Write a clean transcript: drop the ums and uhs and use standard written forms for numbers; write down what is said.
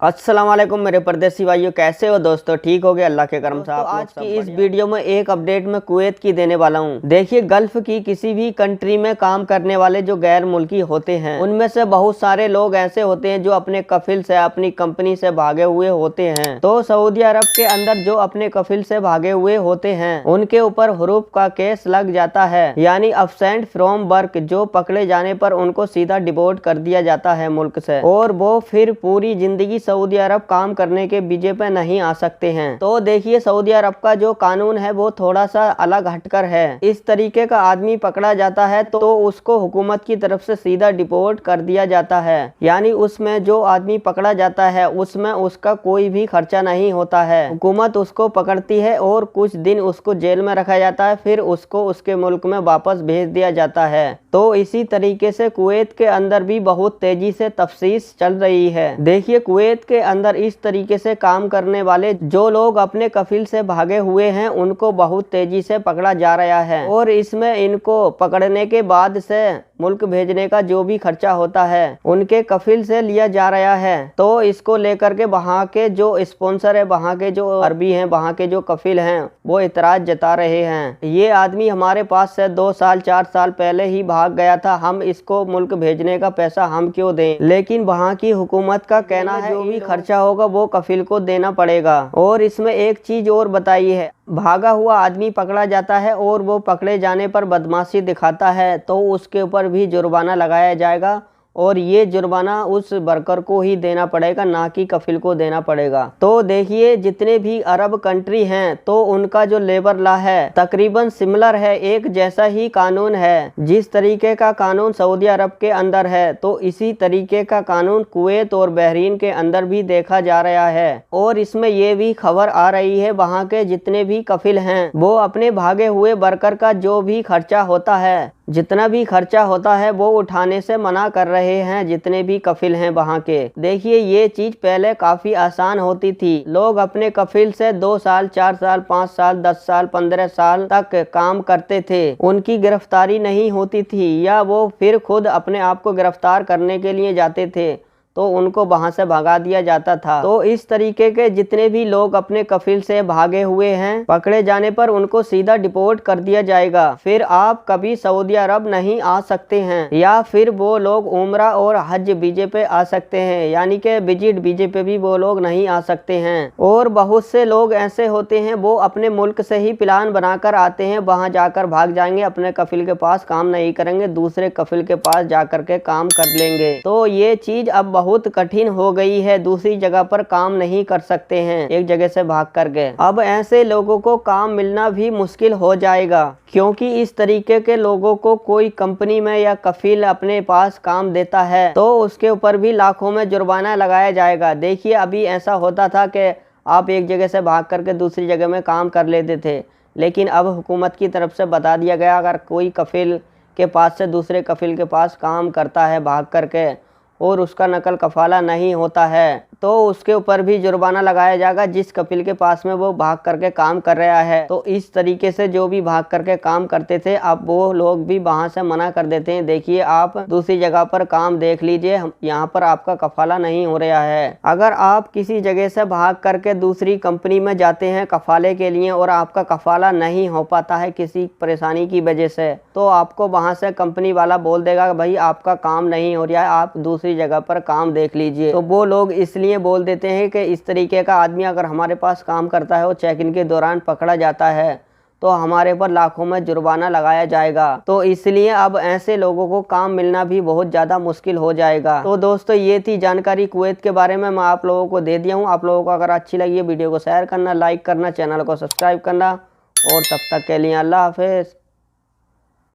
अस्सलाम वालेकुम मेरे परदेसी भाइयों, कैसे हो दोस्तों? ठीक हो गए अल्लाह के करम से। तो आज की इस वीडियो में एक अपडेट मैं कुवैत की देने वाला हूँ। देखिए, गल्फ की किसी भी कंट्री में काम करने वाले जो गैर मुल्की होते हैं, उनमें से बहुत सारे लोग ऐसे होते हैं जो अपने कफिल से, अपनी कंपनी से भागे हुए होते हैं। तो सऊदी अरब के अंदर जो अपने कफिल से भागे हुए होते हैं, उनके ऊपर हुरूफ का केस लग जाता है, यानी अब्सेंट फ्रॉम वर्क। जो पकड़े जाने पर उनको सीधा डिपोर्ट कर दिया जाता है मुल्क से, और वो फिर पूरी जिंदगी सऊदी अरब काम करने के वीजे पे नहीं आ सकते हैं। तो देखिए, सऊदी अरब का जो कानून है वो थोड़ा सा अलग हटकर है। इस तरीके का आदमी पकड़ा जाता है तो उसको हुकूमत की तरफ से सीधा डिपोर्ट कर दिया जाता है, यानी उसमें जो आदमी पकड़ा जाता है उसमें उसका कोई भी खर्चा नहीं होता है। हुकूमत उसको पकड़ती है और कुछ दिन उसको जेल में रखा जाता है, फिर उसको उसके मुल्क में वापस भेज दिया जाता है। तो इसी तरीके से कुवैत के अंदर भी बहुत तेजी से तफ्तीश चल रही है। देखिए, कुवैत के अंदर इस तरीके से काम करने वाले जो लोग अपने कफिल से भागे हुए हैं, उनको बहुत तेजी से पकड़ा जा रहा है, और इसमें इनको पकड़ने के बाद से मुल्क भेजने का जो भी खर्चा होता है उनके कफिल से लिया जा रहा है। तो इसको लेकर के वहाँ के जो स्पॉन्सर है, वहाँ के जो अरबी हैं, वहाँ के जो कफिल हैं, वो इतराज जता रहे हैं। ये आदमी हमारे पास से 2 साल 4 साल पहले ही भाग गया था, हम इसको मुल्क भेजने का पैसा हम क्यों दें? लेकिन वहाँ की हुकूमत का कहना है जो भी खर्चा होगा वो कफिल को देना पड़ेगा। और इसमें एक चीज और बताई है, भागा हुआ आदमी पकड़ा जाता है और वो पकड़े जाने पर बदमाशी दिखाता है तो उसके ऊपर भी जुर्माना लगाया जाएगा, और ये जुर्माना उस वर्कर को ही देना पड़ेगा, ना कि कफिल को देना पड़ेगा। तो देखिए, जितने भी अरब कंट्री हैं तो उनका जो लेबर लॉ है तकरीबन सिमिलर है, एक जैसा ही कानून है। जिस तरीके का कानून सऊदी अरब के अंदर है तो इसी तरीके का कानून कुवैत और बहरीन के अंदर भी देखा जा रहा है। और इसमें ये भी खबर आ रही है, वहाँ के जितने भी कफिल हैं वो अपने भागे हुए वर्कर का जो भी खर्चा होता है, जितना भी खर्चा होता है वो उठाने से मना कर रहे हैं, जितने भी कफिल हैं वहाँ के। देखिए, ये चीज पहले काफी आसान होती थी। लोग अपने कफिल से 2 साल 4 साल 5 साल 10 साल 15 साल तक काम करते थे, उनकी गिरफ्तारी नहीं होती थी, या वो फिर खुद अपने आप को गिरफ्तार करने के लिए जाते थे तो उनको वहां से भगा दिया जाता था। तो इस तरीके के जितने भी लोग अपने कफिल से भागे हुए हैं, पकड़े जाने पर उनको सीधा डिपोर्ट कर दिया जाएगा। फिर आप कभी सऊदी अरब नहीं आ सकते हैं, या फिर वो लोग उम्रा और हज वीजे पे आ सकते हैं, यानी कि विजिट वीजे पे भी वो लोग नहीं आ सकते हैं। और बहुत से लोग ऐसे होते हैं वो अपने मुल्क से ही प्लान बनाकर आते हैं, वहां जाकर भाग जाएंगे, अपने कफिल के पास काम नहीं करेंगे, दूसरे कफिल के पास जाकर के काम कर लेंगे। तो ये चीज अब बहुत कठिन हो गई है, दूसरी जगह पर काम नहीं कर सकते हैं एक जगह से भाग कर गए। अब ऐसे लोगों को काम मिलना भी मुश्किल हो जाएगा, क्योंकि इस तरीके के लोगों को कोई कंपनी में या कफिल अपने पास काम देता है तो उसके ऊपर भी लाखों में जुर्माना लगाया जाएगा। देखिए, अभी ऐसा होता था कि आप एक जगह से भाग करके दूसरी जगह में काम कर लेते थे, लेकिन अब हुकूमत की तरफ से बता दिया गया, अगर कोई कफिल के पास से दूसरे कफिल के पास काम करता है भाग करके और उसका नकल कफाला नहीं होता है तो उसके ऊपर भी जुर्माना लगाया जाएगा, जिस कफिल के पास में वो भाग करके काम कर रहा है। तो इस तरीके से जो भी भाग करके काम करते थे, अब वो लोग भी वहां से मना कर देते हैं, देखिए आप दूसरी जगह पर काम देख लीजिए, यहाँ पर आपका कफाला नहीं हो रहा है। अगर आप किसी जगह से भाग करके दूसरी कंपनी में जाते हैं कफाले के लिए और आपका कफाला नहीं हो पाता है किसी परेशानी की वजह से, तो आपको वहां से कंपनी वाला बोल देगा भाई आपका काम नहीं हो रहा है, आप दूसरी जगह पर काम देख लीजिए। तो वो लोग इसलिए बोल देते हैं कि इस तरीके का आदमी अगर हमारे पास काम करता है और चेक इन के दौरान पकड़ा जाता है तो हमारे पर लाखों में जुर्माना लगाया जाएगा। तो इसलिए अब ऐसे लोगों को काम मिलना भी बहुत ज़्यादा मुश्किल हो जाएगा। तो दोस्तों, ये थी जानकारी कुवैत के बारे में, मैं आप लोगों को दे दिया हूँ। आप लोगों को अगर अच्छी लगी वीडियो को शेयर करना, लाइक करना, चैनल को सब्सक्राइब करना, और तब तक के लिए अल्लाह हाफिज़।